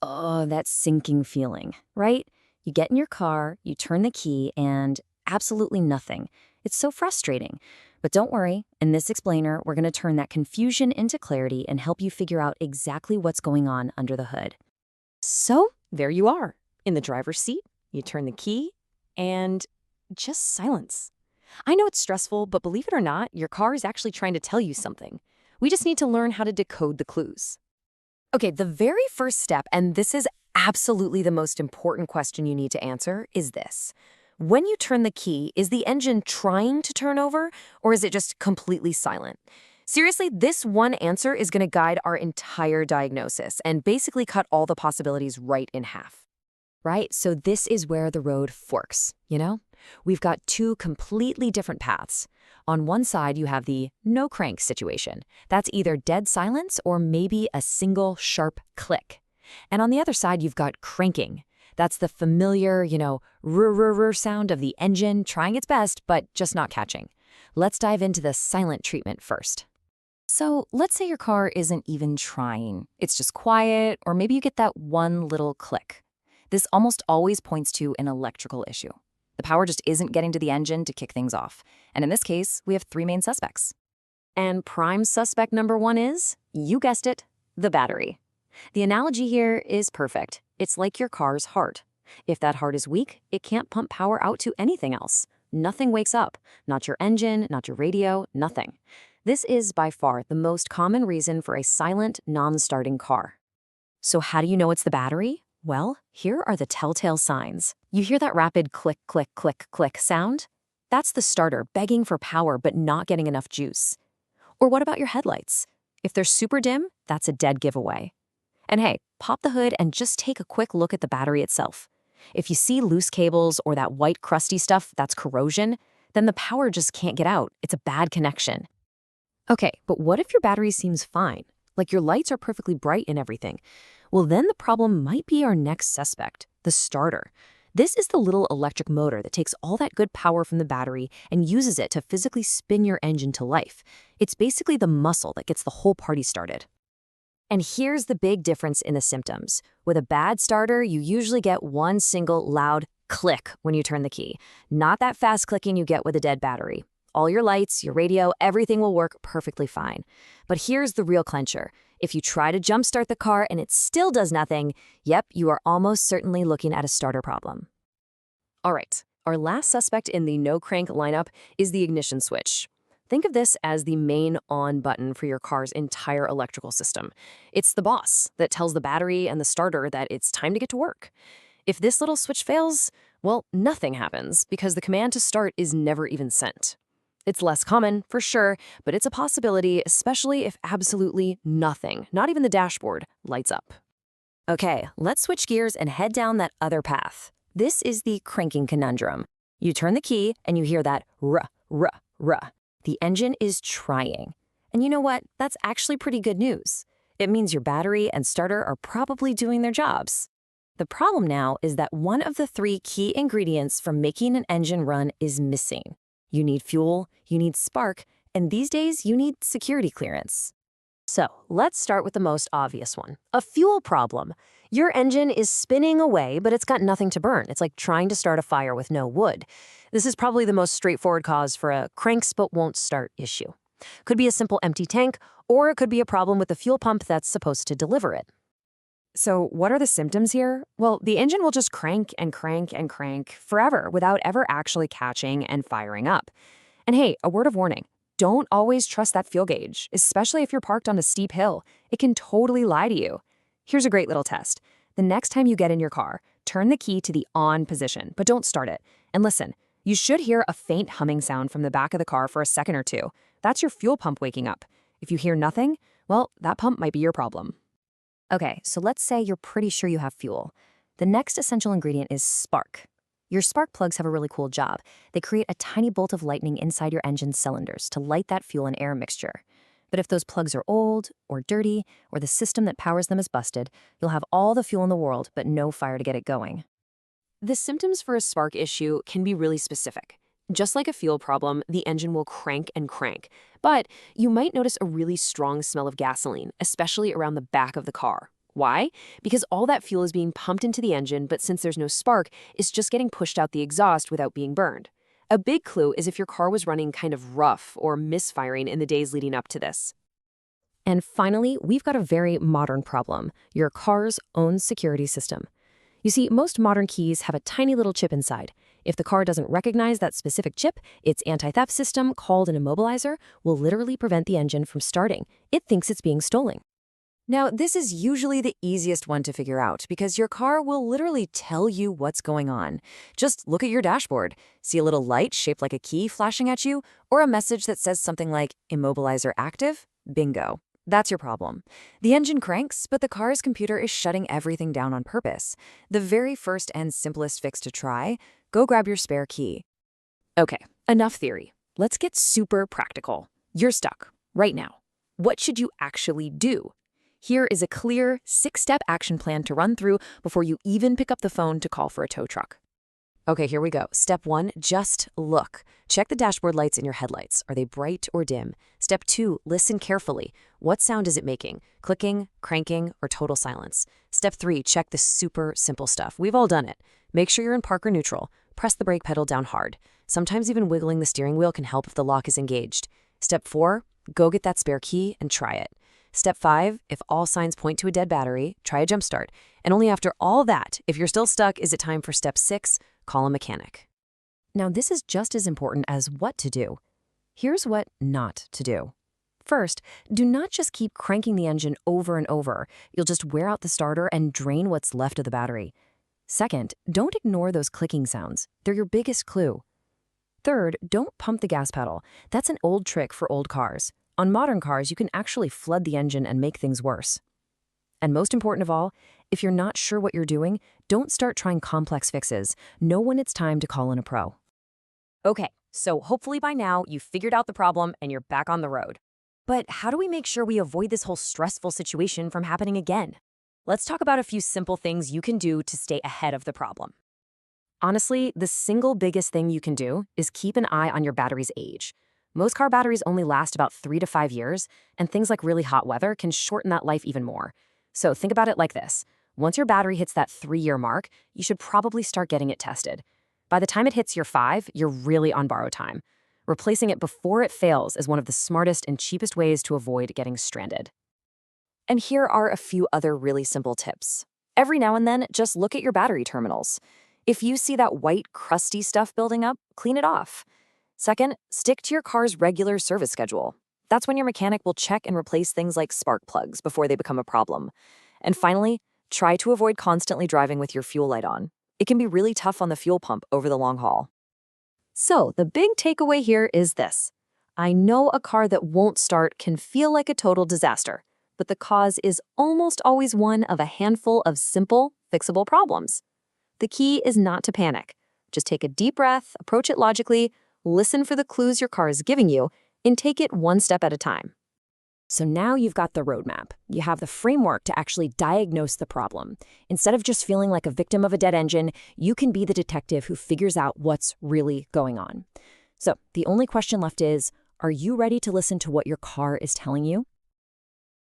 Oh, that sinking feeling, right? You get in your car, you turn the key, and absolutely nothing. It's so frustrating. But don't worry, in this explainer, we're going to turn that confusion into clarity and help you figure out exactly what's going on under the hood. So, there you are, in the driver's seat. You turn the key, and just silence. I know it's stressful, but believe it or not, your car is actually trying to tell you something. We just need to learn how to decode the clues. Okay, the very first step, and this is absolutely the most important question you need to answer, is this. When you turn the key, is the engine trying to turn over, or is it just completely silent? Seriously, this one answer is going to guide our entire diagnosis and basically cut all the possibilities right in half. Right? So this is where the road forks, you know? We've got two completely different paths. On one side, you have the no crank situation. That's either dead silence or maybe a single sharp click. And on the other side, you've got cranking. That's the familiar, rrr sound of the engine trying its best, but just not catching. Let's dive into the silent treatment first. So let's say your car isn't even trying. It's just quiet, or maybe you get that one little click. This almost always points to an electrical issue. The power just isn't getting to the engine to kick things off. And in this case, we have three main suspects. And prime suspect number one is, you guessed it, the battery. The analogy here is perfect. It's like your car's heart. If that heart is weak, it can't pump power out to anything else. Nothing wakes up. Not your engine, not your radio, nothing. This is by far the most common reason for a silent, non-starting car. So how do you know it's the battery? Well, here are the telltale signs. You hear that rapid click, click, click, click sound? That's the starter begging for power but not getting enough juice. Or what about your headlights? If they're super dim, that's a dead giveaway. And hey, pop the hood and just take a quick look at the battery itself. If you see loose cables or that white crusty stuff, that's corrosion, then the power just can't get out. It's a bad connection. Okay, but what if your battery seems fine? Like your lights are perfectly bright and everything. Well, then the problem might be our next suspect, the starter. This is the little electric motor that takes all that good power from the battery and uses it to physically spin your engine to life. It's basically the muscle that gets the whole party started. And here's the big difference in the symptoms. With a bad starter, you usually get one single loud click when you turn the key, not that fast clicking you get with a dead battery. All your lights, your radio, everything will work perfectly fine. But here's the real clincher. If you try to jumpstart the car and it still does nothing, yep, you are almost certainly looking at a starter problem. All right, our last suspect in the no-crank lineup is the ignition switch. Think of this as the main on button for your car's entire electrical system. It's the boss that tells the battery and the starter that it's time to get to work. If this little switch fails, well, nothing happens because the command to start is never even sent. It's less common, for sure, but it's a possibility, especially if absolutely nothing, not even the dashboard, lights up. Okay, let's switch gears and head down that other path. This is the cranking conundrum. You turn the key and you hear that ruh, ruh, ruh. The engine is trying. And you know what? That's actually pretty good news. It means your battery and starter are probably doing their jobs. The problem now is that one of the three key ingredients for making an engine run is missing. You need fuel, you need spark, and these days you need security clearance. So let's start with the most obvious one, a fuel problem. Your engine is spinning away, but it's got nothing to burn. It's like trying to start a fire with no wood. This is probably the most straightforward cause for a cranks but won't start issue. Could be a simple empty tank, or it could be a problem with the fuel pump that's supposed to deliver it. So what are the symptoms here? Well, the engine will just crank and crank and crank forever without ever actually catching and firing up. And hey, a word of warning, don't always trust that fuel gauge, especially if you're parked on a steep hill. It can totally lie to you. Here's a great little test. The next time you get in your car, turn the key to the on position, but don't start it. And listen, you should hear a faint humming sound from the back of the car for a second or two. That's your fuel pump waking up. If you hear nothing, well, that pump might be your problem. Okay, so let's say you're pretty sure you have fuel. The next essential ingredient is spark. Your spark plugs have a really cool job. They create a tiny bolt of lightning inside your engine's cylinders to light that fuel and air mixture. But if those plugs are old or dirty, or the system that powers them is busted, you'll have all the fuel in the world, but no fire to get it going. The symptoms for a spark issue can be really specific. Just like a fuel problem, the engine will crank and crank. But you might notice a really strong smell of gasoline, especially around the back of the car. Why? Because all that fuel is being pumped into the engine, but since there's no spark, it's just getting pushed out the exhaust without being burned. A big clue is if your car was running kind of rough or misfiring in the days leading up to this. And finally, we've got a very modern problem, your car's own security system. You see, most modern keys have a tiny little chip inside. If the car doesn't recognize that specific chip, its anti-theft system, called an immobilizer, will literally prevent the engine from starting. It thinks it's being stolen. Now, this is usually the easiest one to figure out because your car will literally tell you what's going on. Just look at your dashboard. See a little light shaped like a key flashing at you, or a message that says something like immobilizer active? Bingo. That's your problem. The engine cranks, but the car's computer is shutting everything down on purpose. The very first and simplest fix to try, go grab your spare key. Okay, enough theory. Let's get super practical. You're stuck, right now. What should you actually do? Here is a clear 6-step action plan to run through before you even pick up the phone to call for a tow truck. Okay, here we go. Step 1, just look. Check the dashboard lights in your headlights. Are they bright or dim? Step 2, listen carefully. What sound is it making? Clicking, cranking, or total silence? Step 3, check the super simple stuff. We've all done it. Make sure you're in park or neutral. Press the brake pedal down hard. Sometimes even wiggling the steering wheel can help if the lock is engaged. Step 4, go get that spare key and try it. Step 5, if all signs point to a dead battery, try a jump start. And only after all that, if you're still stuck, is it time for step 6, call a mechanic. Now, this is just as important as what to do. Here's what not to do. First, do not just keep cranking the engine over and over. You'll just wear out the starter and drain what's left of the battery. Second, don't ignore those clicking sounds. They're your biggest clue. Third, don't pump the gas pedal. That's an old trick for old cars. On modern cars, you can actually flood the engine and make things worse. And most important of all, if you're not sure what you're doing, don't start trying complex fixes. Know when it's time to call in a pro. Okay, so hopefully by now you've figured out the problem and you're back on the road. But how do we make sure we avoid this whole stressful situation from happening again? Let's talk about a few simple things you can do to stay ahead of the problem. Honestly, the single biggest thing you can do is keep an eye on your battery's age. Most car batteries only last about 3 to 5 years, and things like really hot weather can shorten that life even more. So think about it like this. Once your battery hits that 3-year mark, you should probably start getting it tested. By the time it hits year 5, you're really on borrowed time. Replacing it before it fails is one of the smartest and cheapest ways to avoid getting stranded. And here are a few other really simple tips. Every now and then, just look at your battery terminals. If you see that white, crusty stuff building up, clean it off. Second, stick to your car's regular service schedule. That's when your mechanic will check and replace things like spark plugs before they become a problem. And finally, try to avoid constantly driving with your fuel light on. It can be really tough on the fuel pump over the long haul. So the big takeaway here is this. I know a car that won't start can feel like a total disaster, but the cause is almost always one of a handful of simple, fixable problems. The key is not to panic. Just take a deep breath, approach it logically, listen for the clues your car is giving you, and take it one step at a time. So now you've got the roadmap. You have the framework to actually diagnose the problem. Instead of just feeling like a victim of a dead engine, you can be the detective who figures out what's really going on. So the only question left is, are you ready to listen to what your car is telling you?